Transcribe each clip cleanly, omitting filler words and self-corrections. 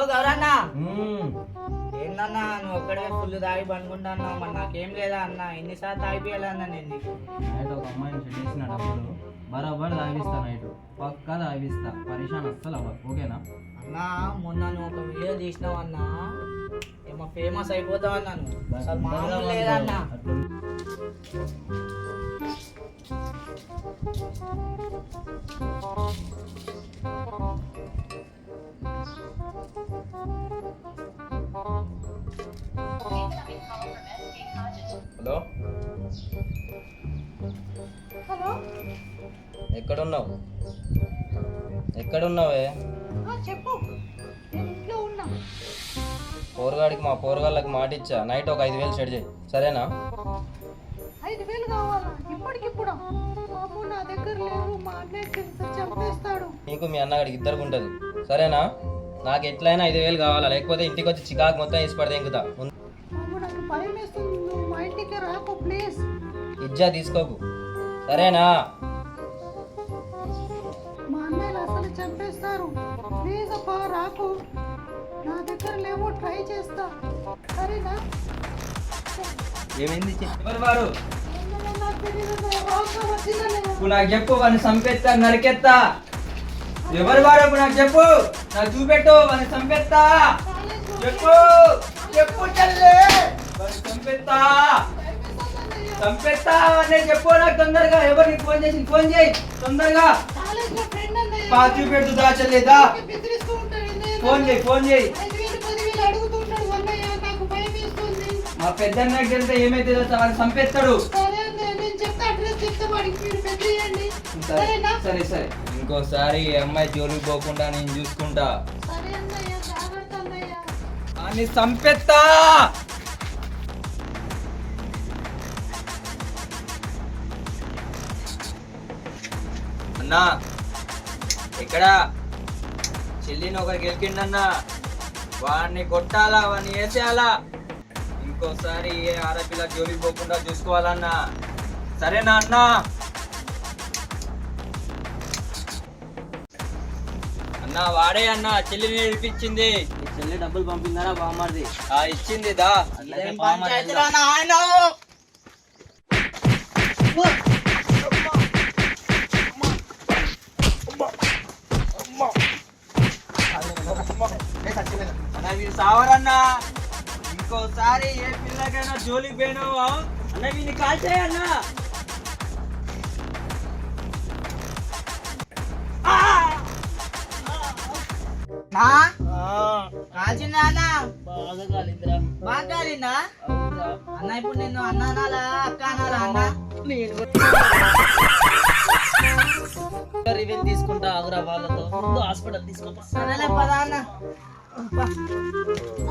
గౌరన్నా ఏందన్నా నువ్వు ఒక్కడే ఫుల్ తాగి పండుకుంటున్నావు, మరి నాకేం లేదా అన్న? ఎన్నిసార్లు తాగిపోయాలన్నా నేను నీకు? నైట్ ఒక అమ్మాయిని చెల్లిసిన డబ్బులు బరాబర్ తాగిస్తా, నైట్ పక్కా తాగిస్తా, పరిశాన్ అస్సలు అవ్వదు, ఓకేనా? అన్నా మొన్న నువ్వు ఒక వీడియో తీసినావు అన్నా, ఏమో ఫేమస్ అయిపోతావు అన్నాను, అసలు మామూలు లేదన్నా. హలో హలో, ఎక్కడున్నావు? ఎక్కడున్నావే? చెప్పు. నేను ఇంట్లో ఉన్నా. పోరగాడికి మా పోరగాళ్ళకి మాట ఇచ్చా, నైట్ ఒక 5,000 సెట్ చేయి, సరేనా? 5,000 కావాలా ఇప్పటికిప్పుడు? బాబు నా దగ్గర లేవు, మా అన్నయ్య తెలిసి చంపేస్తాడు. నీకు మీ అన్నగాడికి ఇద్దరికి ఉంటుంది, సరేనా? నాకు ఎట్లయినా 5,000 కావాలా, లేకపోతే ఇంటికి వచ్చి చికాకు మొత్తం వేసి పడితే ఇంకుతా. బాబు నాకు భయం వేస్తుంది, నువ్వు మా ఇంటికి రాకు ప్లీజ్. ఇజ్జా తీసుకోకు, సరేనా? మా అన్నయ్యలు అసలు చంపేస్తారు, ప్లీజ్ అప్పా రాకు. నా దగ్గర లేవు, ట్రై చేస్తా, సరేనా? ఏమైంది? ఎవరు వారు? నాకు తెలియదు, వచ్చిందా? ఇప్పుడు నాకు చెప్పు, వాడిని చంపేస్తా, నరికెత్తా. ఎవరు వారు నాకు చెప్పు, నాకు చూపెట్టు, వాడిని చంపేస్తా. చెప్పు చెప్పు చెల్లె, వాడిని చంపేస్తా, చంపేస్తా అనే చెప్పు నాకు తొందరగా. ఎవరు నీకు ఫోన్ చేసి ఫోన్ చేయి తొందరగా. చూపెడుతు దా చెల్లేదా, ఫోన్ చేయి ఫోన్ చేయి. మా పెద్దన్నకి తెలిస్తే ఏమైతే వాడిని చంపేస్తాడు. సరే సరే, ఇంకోసారి ఈ అమ్మాయి జోలికి పోకుండా నేను చూసుకుంటా, అని చంపేస్తా. అన్నా ఎక్కడా? చెల్లిని ఒకరికి గెలికిండన్నా, వాడిని కొట్టాలా, వాడిని వేసేయాలా. ఇంకోసారి ఏ ఆడపిల్ల జోలికి పోకుండా చూసుకోవాలన్నా, సరేనా అన్నా? అన్నా వాడే అన్నా చెల్లిని నేర్పించింది. చెల్లి డబ్బులు పంపిందారా బామ్మది? ఇచ్చింది దా. మీరు సావరన్నా, ఇంకోసారి ఏ పిల్లకైనా జోలికి పోయినావా అన్న వీని కాల్చేయన్నా. కాల్చిందా అన్న? బాగా కాలిందా అన్న? ఇప్పుడు నిన్ను అన్న అనాలా అక్క అనాలా అన్న? రివెంజ్ తీసుకుంటా ఆగురా, వాళ్ళతో ముందు హాస్పిటల్ తీసుకుంటా. సరేలే పదా అన్న.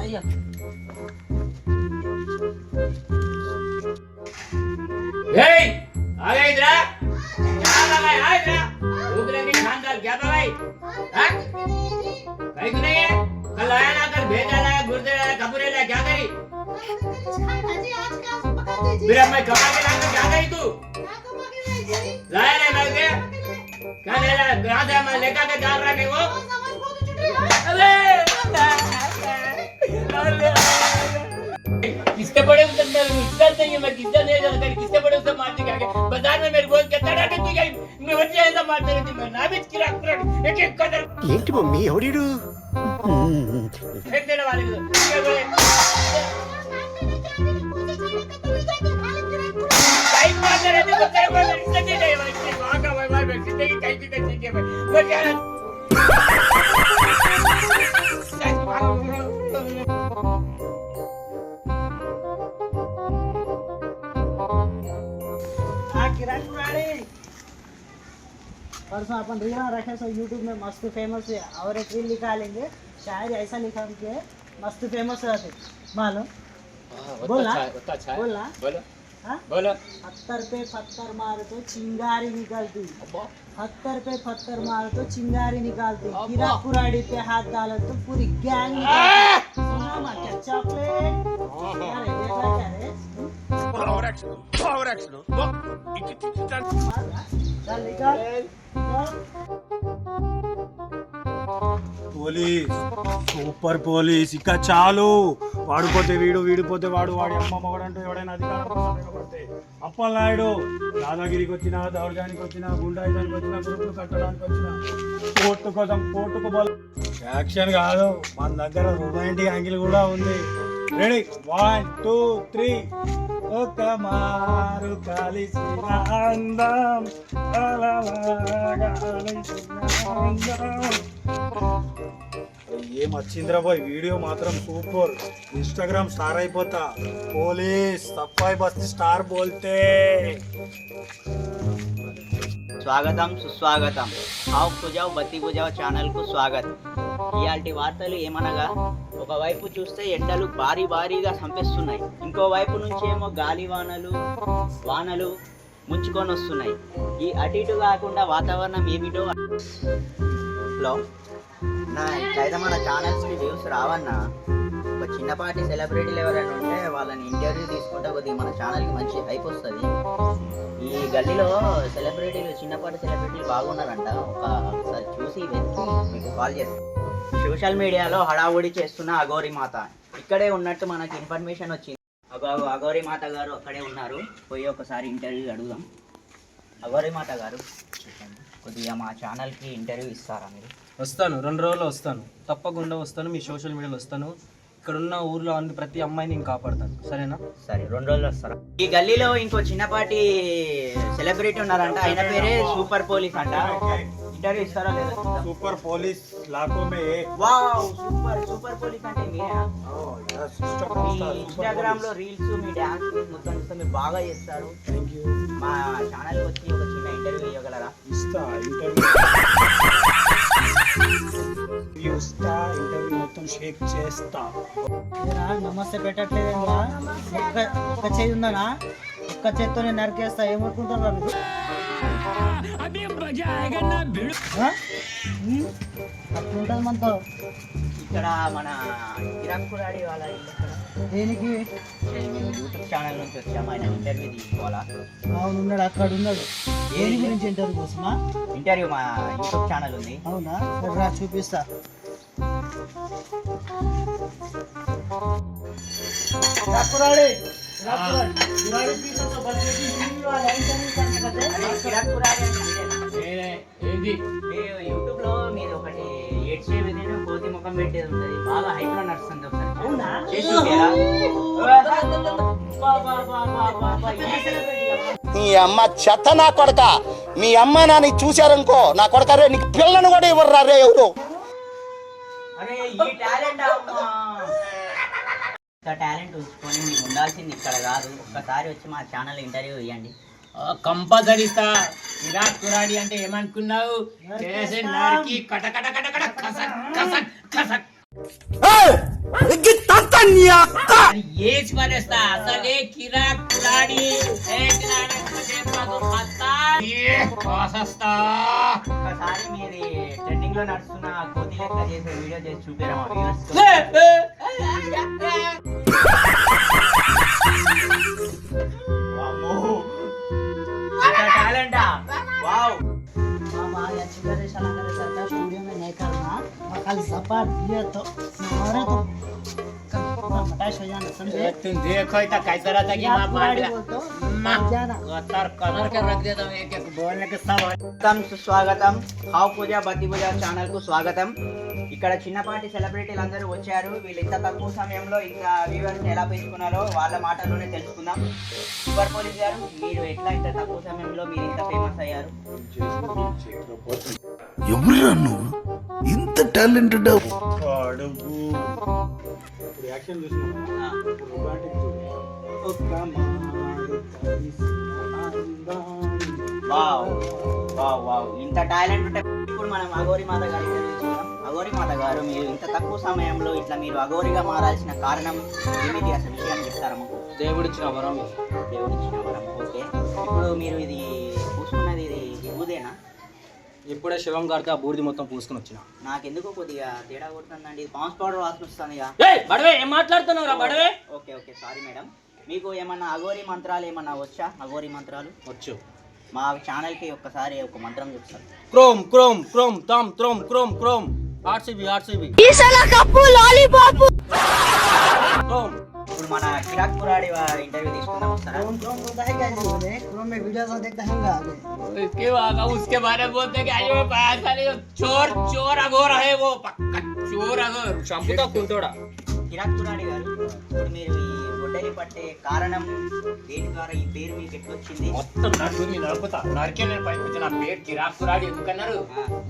అయ్యో कल आया ना, कल भेजा लाया, गुर्दे लाया, कपूरे लाया, क्या करी? मेरा मैं कमा के लाया, क्या करी तू? लाया नहीं मैं क्या? क्या ले लाया? कहाँ से मैं लेकर के डाल रहा है वो? किसके बड़े उसे मैं इज्जत नहीं है, मैं किससे नहीं जाता, किसके बड़े उसे मारते क्या? बाजार में मेरे बोल के तड़ा के तू क्या? मैं बच्चे ऐसा मारते रहती, मैं ना भी किरा एक एक कदर। ఏంటి మమ్మీ ఎవడీడు? फेंक देने वाले को क्या बोले? टाइम मारते रहते तो तेरे को इज्जत ही नहीं है, वहाँ का भाई मैं जिंदगी कहीं भी कर सकती है मैं क्या परसों अपन रील रखे सो यूट्यूब में मस्त फेमस है, और एक रील निकालेंगे, शायरी ऐसा लिखा के मस्त फेमस रहते मालूम? बोला बोला बोलो हाँ? बोलो। पत्थर पे पत्थर मारे तो चिंगारी निकलती, पत्थर पे पत्थर मारे तो चिंगारी निकालती, कीड़ा कुराड़ी पे हाथ डाले तो पूरी गैंग निकलती। सुना मा क्या चॉकलेट? क्या रे देखा क्या रे? पावर एक्शन चल निकाल। పోలీస్ సూపర్ పోలీస్ ఇక చాలు వాడిపోతే వీడు వీడిపోతే వాడు వాడి అమ్మ మగడంటూ ఎవడైనా అధికారం పడితే అప్పలనాయుడు దాదాగిరికి వచ్చినా దౌర్జానికి వచ్చినా గుండాయిదానికి వచ్చినా గ్రూపులు కట్టడానికి వచ్చినా కోర్టు కోసం కోర్టుకు యాక్షన్ కాదు మన దగ్గర రొమాంటిక్ యాంగిల్ కూడా ఉంది. రెడీ 1 2 3 ఒక మారు కలిసిన అందం అలలాగా అలసిన అందం. ఏం వచ్చిందిరా బాయ్, వీడియో మాత్రం సూపర్. ఇన్స్టాగ్రామ్ స్టార్ అయిపోతా. పోలీస్ సఫాయి బస్తీ స్టార్ బోల్తే. స్వాగతం సుస్వాగతం. హావ్ పూజావ్ బత్తి పూజావ్ ఛానల్కు స్వాగతం. ఇయాల్టి వార్తలు ఏమనగా, ఒకవైపు చూస్తే ఎండలు భారీగా చంపేస్తున్నాయి, ఇంకోవైపు నుంచి ఏమో గాలి వానలు ముంచుకొని వస్తున్నాయి. ఈ అటు ఇటు కాకుండా వాతావరణం ఏమిటో. హలో నా ఇట్లయితే మన ఛానల్స్కి వ్యూస్ రావన్నా. ఒక చిన్నపాటి సెలబ్రిటీలు ఎవరైనా ఉంటే వాళ్ళని ఇంటర్వ్యూ తీసుకుంటే కొద్దిగా మన ఛానల్కి మంచి హైప్ వస్తుంది. ఈ గల్లీలో చిన్నపాటి సెలబ్రిటీలు బాగున్నారంట. ఒకసారి చూసి వెతికి మీకు కాల్ చేస్తాను. సోషల్ మీడియాలో హడావుడి చేస్తున్న అఘోరి మాత ఇక్కడే ఉన్నట్టు మనకి ఇన్ఫర్మేషన్ వచ్చింది. అఘోరి మాత గారు అక్కడే ఉన్నారు. పోయి ఒకసారి ఇంటర్వ్యూ అడుగుదాం. అఘోరి మాత గారు కొద్దిగా మా ఛానల్కి ఇంటర్వ్యూ ఇస్తారా మీరు? వస్తాను, 2 రోజుల్లో వస్తాను, తప్పకుండా వస్తాను. మీ సోషల్ మీడియాలో వస్తాను. ఇక్కడ ఉన్న ఊర్లో ప్రతి అమ్మాయిని నేను కాపాడతాను, సరేనా? సరే, 2 రోజులు వస్తారా? ఈ గల్లీలో ఇంకో చిన్నపాటి సెలబ్రిటీ ఉన్నారంట, ఆయన పేరే సూపర్ పోలీస్ అంట. ఇంటర్వ్యూ ఇస్తారా లేదా? సూపర్ పోలీస్ లాఖో మే ఏక్. వావ్, సూపర్ పోలీస్ అంటే మీరేనా? మీ ఇన్స్టాగ్రామ్ లో రీల్స్, మీ డాన్స్ మొత్తం చూస్తే మీరు బాగా చేస్తారు. మా ఛానల్ వచ్చి ఒక చిన్న ఇంటర్వ్యూ ఇవ్వగలరా? ఇంటర్వ్యూ మొత్తం షేక్ చేస్తా. నమస్తే పెట్టట్లేదేమో. ఒక్క చేయి ఉందనా? ఒక్క చేతితో నేను నరికేస్తా. ఏమనుకుంటున్నారు మీరు? అట్లుంటుంది మనతో. ఇక్కడ మన కిరాక్ కురాడి వాళ్ళ ఇల్లు ఎక్కడ? దేనికి? మేము యూట్యూబ్ ఛానల్ నుంచి వచ్చాము, ఆయన ఇంటర్వ్యూ తీసుకోవాలా? అవును, ఉన్నాడు, అక్కడ ఉన్నాడు. దేని గురించి ఇంటర్వ్యూ కోసమా? ఇంటర్వ్యూ మా యూట్యూబ్ ఛానల్ ఉంది. అవునా? సరే రా, చూపిస్తా. కిరాక్ కురాడి మీరు యూట్యూబ్ లో మీరు ఒకటి ఏడ్చే విధంగా కోతి ముఖం పెట్టేది ఉంటుంది, బాగా హైప్ లో నడుస్తుంది. ఒకసారి చేసి చూపియరా? నీ అమ్మ చెత్త నా కొడక. మీ అమ్మ నాని చూశారనుకో నా కొడక రే, నీకు పిల్లను కూడా ఇవ్వరు రే ఎవరు. అరే ఈ టాలెంట్ అమ్మా, ఇంత టాలెంట్ ఉంచుకొని మీకు ఉండాల్సింది ఇక్కడ కాదు. ఒక్కసారి వచ్చి మా ఛానల్ ఇంటర్వ్యూ ఇవ్వండి. కంపల్సరీ ఇస్తా. విరాట్ కురాడి అంటే ఏమనుకున్నావు? చేసే నరికి కట కట కట కట కసక్ కసక్ కసక్ ఏసి పడేస్తా. అసలే కిరాక్ కురాడి ఒక్కసారి మీది ట్రెండింగ్ లో నడుస్తున్న కోతి లెక్క చేసే వీడియో చేసి చూపారా మా వ్యూవర్స్? టాలెంటా? వావ్. मामा या चिकरे शाला करे सरता स्टूडियो में नहीं करना। कल सपाट दिया तो मारे तो फटाश हो जाना, समझे? तुम देखो इतना कैसा रहता कि माँ कुराड़ी बांट बोलतो जाना कतर कलर के रख देता हूँ, एक बोलने के सब సుస్వాగతం. Have puja Batti puja channel కు స్వాగతం. ఇక్కడ చిన్నపాటి సెలబ్రిటీలు అందరూ వచ్చారు. వీళ్ళు ఇంత తక్కువ సమయంలో ఇంత వ్యూవర్స్ ఎలా పెంచుకున్నారో వాళ్ళ మాటల్లోనే తెలుసుకుందాం. సూపర్ పోలీస్ గారు, మీరు ఎట్లా ఇంత తక్కువ సమయంలో మీరు ఇంత ఫేమస్ అయ్యారు? ఎవరురా నువ్వు ఇంత టాలెంటెడ్? అడుగు. ఇప్పుడు యాక్షన్ చూసినా రొమాంటిక్ ఒక మారు కలిసిన అందం. వావ్ వావ్ వావ్, ఇంత టాలెంట్ ఉంటే ఇప్పుడు మనం అఘోరి మాత గారి తెలుసుకుందాం. అఘోరి మాత గారు, మీరు ఇంత తక్కువ సమయంలో ఇట్లా మీరు అఘోరిగా మారాల్సిన కారణం ఏమిటి? అసలు విషయాన్ని చెప్తారా మాకు? దేవుడిచ్చిన వరం. దేవుడిచ్చిన వరం. ఓకే, ఇప్పుడు మీరు ఇది పూసుకున్నది ఇది ఊదేనా? ఎప్పుడే శివం గారితో ఆ బూడిది మొత్తం పూసుకొని వచ్చిన. నాకెందుకు కొద్దిగా తేడా కొడుతుందండి. పాన్స్ పౌడర్ వాసన వస్తుంది. బడవే ఏం మాట్లాడుతున్నావు బడవే? Okay okay, sorry madam. మీకు ఏమన్నా అఘోరి మంత్రాలు ఏమన్నా వచ్చా? అఘోరి మంత్రాలు వచ్చు. మా ఛానల్కి ఒక్కసారి ఒక మంత్రం చెప్తారు. క్రోమ్ క్రోమ్ క్రోమ్ తామ్ త్రోమ్ క్రోమ్ క్రోమ్ ఆర్సీబీ ఆర్సీబీ క్రోమ్. ఇప్పుడు మన కిరాక్ కురాడి ఇంటర్వ్యూ తీసుకుందాం వస్తారా? क्रोम क्रोम होता है क्या जी उन्हें क्रोम में वीडियो सब देखता है आगे इसके बाद उसके बारे में बोलते हैं कि अरे वो पैसा नहीं, चोर चोर अघोर है वो, पक्का चोर अघोर. చంపుతా కుంటోడా. కిరాక్ కురాడి గారు, ఇప్పుడు మీరు ఈ గొడ్డలి పట్టే కారణం దేని ద్వారా ఈ పేరు మీకు ఎట్లా వచ్చింది? మొత్తం నడుగుని నడుపుతా నరికే నేను పైకి వచ్చి నా పేరు కిరాక్ కురాడి ఎందుకన్నారు?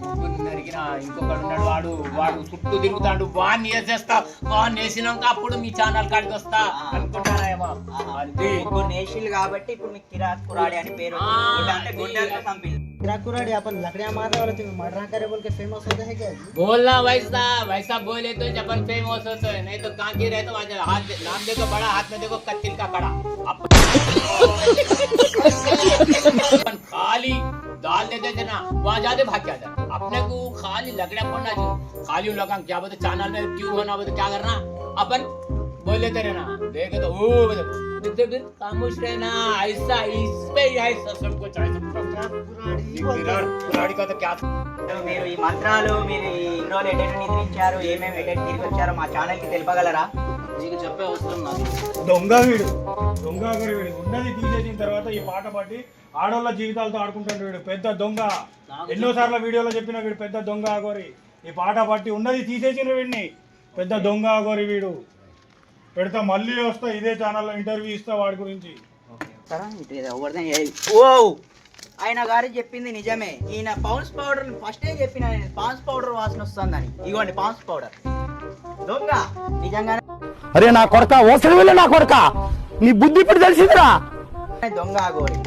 ముగ్గురు నరికిన ఇంకొకడు ఉన్నాడు, వాడు చుట్టూ తిరుగుతాడు, వాడిని వేసేస్తా, వాడిని వేసినాక అప్పుడు మీ ఛానల్ కాడికి వస్తా అనుకుంటారేమో. అంతే. ముగ్గురు నేషిల్ కాబట్టి ఇప్పుడు మీకు కిరాక్ కురాడి అని పేరు వచ్చింది. గుడ్డ అంటే గుడ్డలతో చంపింది. किराकुराड़ी अपन लकड़ियां मारने वाले थे मर्डर करे बोल के फेमस होते हैं क्या जी बोलना वैसा वैसा बोले तो अपन फेमस होते हैं, नहीं तो कहाँ की रहे तो वहाँ हाथ नाम देखो बड़ा, हाथ में देखो कत्तिल का कड़ा. अपन खाली दाल देते थे ना, वहाँ जाते भाग जाता. अपने को खाली लकड़ियां पड़ना चाहिए. खाली उन लोगों क्या बोलते चैनल में क्यों होना बोलते क्या करना, अपन बोल लेते रहना. देखे तो ओ फिर खामोश रहना. ऐसा इस पे ही ऐसा सबको चाहिए. कुराड़ी का तो क्या మీరు ఈ మంత్రాలు మీరు ఇన్ని రోజులు ఎటెట్ నిద్రించారు, ఏమేమి ఎటెట్ తిరిగి వచ్చారో మా ఛానల్కి తెలుపగలరా? నీకు చెప్పే అవసరం నాకు. దొంగ వీడు ఉన్నది తీసేసిన తర్వాత ఈ పాట పాడి ఆడోళ్ళ జీవితాలతో ఆడుకుంటాడు వీడు. పెద్ద దొంగ. ఎన్నోసార్లు వీడియోలో చెప్పిన వీడు పెద్ద దొంగ అగోరి. ఈ పాట పట్టి ఉన్నది తీసేసిన వీడిని పెద్ద దొంగ అగోరి వీడు. పెడతా మళ్ళీ వస్తా ఇదే ఛానల్లో ఇంటర్వ్యూ ఇస్తా వాడి గురించి. ఓ ఆయన గారు చెప్పింది నిజమే. ఈయన పౌన్స్ పౌడర్ ఫస్టే చెప్పిన నేను, పాన్స్ పౌడర్ వాసన వస్తుందని. ఇగోండి పాన్స్ పౌడర్. దొంగ నిజంగానే అరే నా కొడక ఓసరి వెళ్ళి నా కొడక నీ బుద్ధి ఇప్పుడు తెలిసిందిరా. దొంగ అగోరి.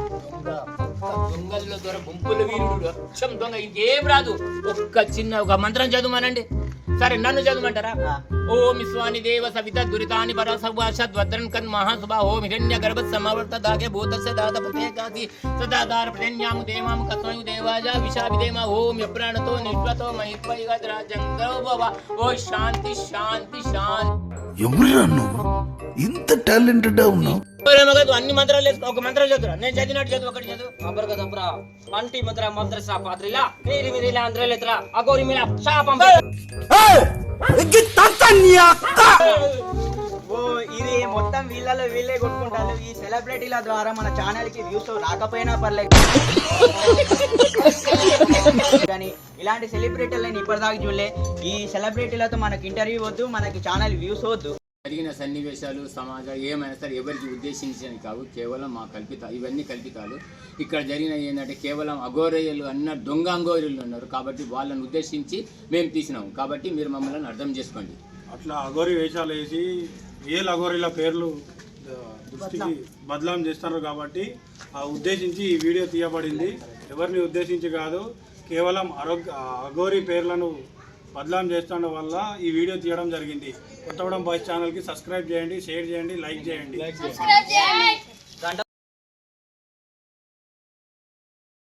దొంగల్లో దొర గుంపుల వీరుడు అక్షం దొంగ, ఇంకేం రాదు. ఒక్క చిన్న ఒక మంత్రం చదువుమానండి. సరే నన్ను చదువుమంటారా? ఓం విశ్వాని దేవ సవిత దురితాని పరసభాషద్ వద్రన్ కన్ మహాసుభా ఓం హిరణ్య గర్భ సమవర్త దాగే భూతస్య దాతపతే కాసి సదాదార ప్రజ్ఞాము దేవాము కస్మయు దేవాజ విశావిదేమ ఓం యప్రాణతో నిష్వతో మహిత్వైగద్రాజంగో భవ. ఓ శాంతి శాంతి శాంతి. ఎవరురా నువ్వు ఇంత టాలెంటెడ్ ఉన్నావు? అన్ని మంత్రాలు వేసుకో. ఒక మంత్రం చదువురా, నేను చదివినట్టు చదువు. ఒకటి చదువు. అబరగదబ్రా పంటి ముద్ర మద్రసా పాత్రిలా నీరి మిరిలా అంద్రలేత్రా అగోరి మిలా శాపం. ఓ ఇది మొత్తం వీళ్ళలో వీళ్ళే కొట్టుకుంటారు. ఈ సెలబ్రిటీల ద్వారా మన ఛానల్ కి వ్యూస్ రాకపోయినా పర్లేదు, కానీ ఇలాంటి సెలబ్రిటీలను ఇప్పటిదాకా చూడలే. ఈ సెలబ్రిటీలతో మనకి ఇంటర్వ్యూ వద్దు, మనకి ఛానల్ వ్యూస్ వద్దు. జరిగిన సన్నివేశాలు సమాజం ఏమైనా సరే ఎవరికి ఉద్దేశించని కావు, కేవలం మా ఇవన్నీ కల్పితాలు. ఇక్కడ జరిగిన ఏంటంటే కేవలం అఘోరయ్యలు అన్న దొంగ అఘోరయ్యలు ఉన్నారు కాబట్టి వాళ్ళని ఉద్దేశించి మేము తీసినాము. కాబట్టి మీరు మమ్మల్ని అర్థం చేసుకోండి. అట్లా అఘోరి వేషాలు వేసి రియల్ అఘోరీల పేర్లు దృష్టికి బదలాం చేస్తున్నారు కాబట్టి ఆ ఉద్దేశించి ఈ వీడియో తీయబడింది. ఎవరిని ఉద్దేశించి కాదు, కేవలం అఘోరీ పేర్లను బదలాం చేస్తుండడం వల్ల ఈ వీడియో తీయడం జరిగింది. కొత్తగూడెం బాయ్స్ ఛానల్కి సబ్స్క్రైబ్ చేయండి, షేర్ చేయండి, లైక్ చేయండి.